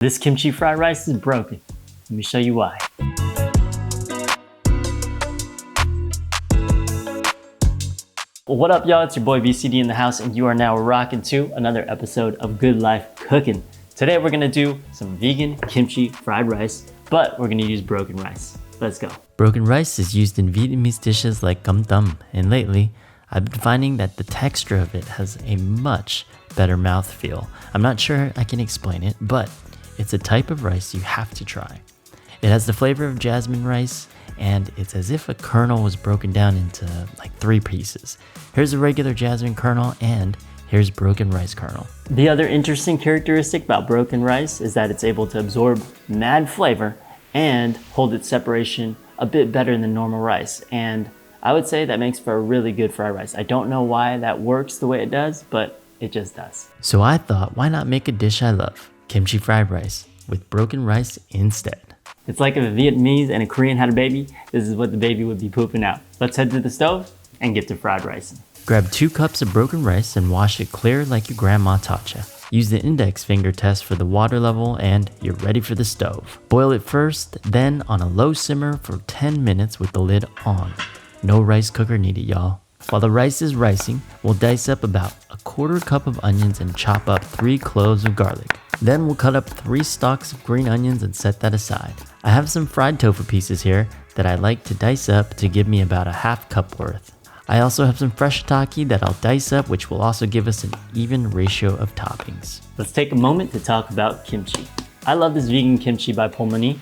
This kimchi fried rice is broken. Let me show you why. What up, y'all? It's your boy VCD in the house, and you are now rocking to another episode of Good Life Cooking. Today we're gonna do some vegan kimchi fried rice, but we're gonna use broken rice. Let's go. Broken rice is used in Vietnamese dishes like cơm tấm, and lately I've been finding that the texture of it has a much better mouthfeel. I'm not sure I can explain it, but it's a type of rice you have to try. It has the flavor of jasmine rice, and it's as if a kernel was broken down into like 3 pieces. Here's a regular jasmine kernel, and here's broken rice kernel. The other interesting characteristic about broken rice is that it's able to absorb mad flavor and hold its separation a bit better than normal rice. And I would say that makes for a really good fried rice. I don't know why that works the way it does, but it just does. So I thought, why not make a dish I love, kimchi fried rice, with broken rice instead. It's like if a Vietnamese and a Korean had a baby, this is what the baby would be pooping out. Let's head to the stove and get to fried rice. Grab 2 cups of broken rice and wash it clear like your grandma taught ya. Use the index finger test for the water level and you're ready for the stove. Boil it first, then on a low simmer for 10 minutes with the lid on. No rice cooker needed, y'all. While the rice is ricing, we'll dice up about a 1/4 cup of onions and chop up 3 cloves of garlic. Then we'll cut up 3 stalks of green onions and set that aside. I have some fried tofu pieces here that I like to dice up to give me about a 1/2 cup worth. I also have some fresh shiitake that I'll dice up, which will also give us an even ratio of toppings. Let's take a moment to talk about kimchi. I love this vegan kimchi by Pulmoni.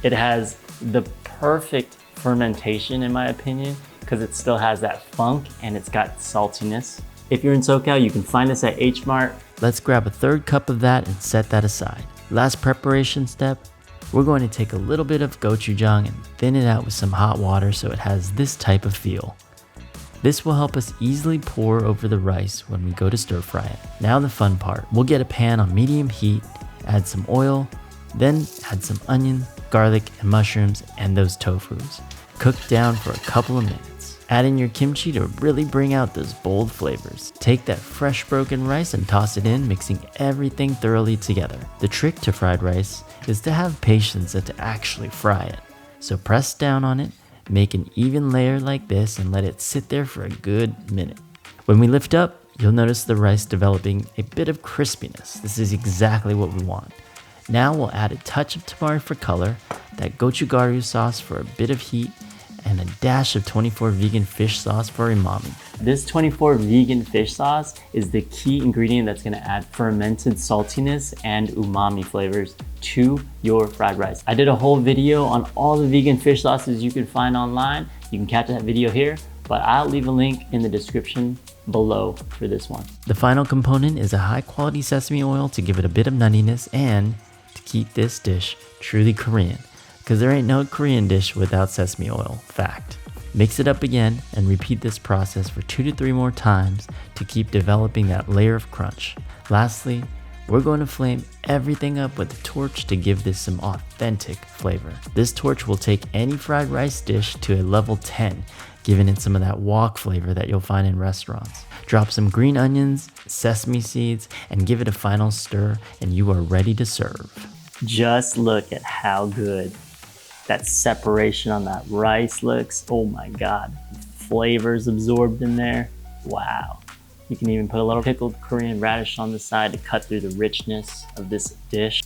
It has the perfect fermentation in my opinion, because it still has that funk and it's got saltiness. If you're in SoCal, you can find us at H Mart. Let's grab a 1/3 cup of that and set that aside. Last preparation step, we're going to take a little bit of gochujang and thin it out with some hot water so it has this type of feel. This will help us easily pour over the rice when we go to stir fry it. Now the fun part, we'll get a pan on medium heat, add some oil, then add some onion, garlic, and mushrooms and those tofus. Cook down for a couple of minutes. Add in your kimchi to really bring out those bold flavors. Take that fresh broken rice and toss it in, mixing everything thoroughly together. The trick to fried rice is to have patience and to actually fry it. So press down on it, make an even layer like this, and let it sit there for a good minute. When we lift up, you'll notice the rice developing a bit of crispiness. This is exactly what we want. Now we'll add a touch of tamari for color, that gochujang sauce for a bit of heat, and a dash of 24 vegan fish sauce for umami. This 24 vegan fish sauce is the key ingredient that's gonna add fermented saltiness and umami flavors to your fried rice. I did a whole video on all the vegan fish sauces you can find online. You can catch that video here, but I'll leave a link in the description below for this one. The final component is a high quality sesame oil to give it a bit of nuttiness and to keep this dish truly Korean. Because there ain't no Korean dish without sesame oil, fact. Mix it up again and repeat this process for 2 to 3 more times to keep developing that layer of crunch. Lastly, we're going to flame everything up with a torch to give this some authentic flavor. This torch will take any fried rice dish to a level 10, giving it some of that wok flavor that you'll find in restaurants. Drop some green onions, sesame seeds, and give it a final stir, and you are ready to serve. Just look at how good that separation on that rice looks. Oh my God, flavors absorbed in there. Wow. You can even put a little pickled Korean radish on the side to cut through the richness of this dish.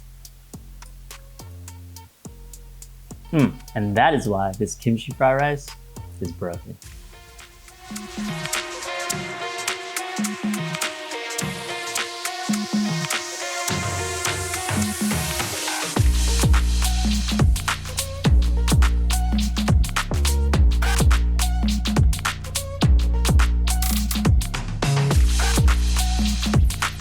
And that is why this kimchi fried rice is broken.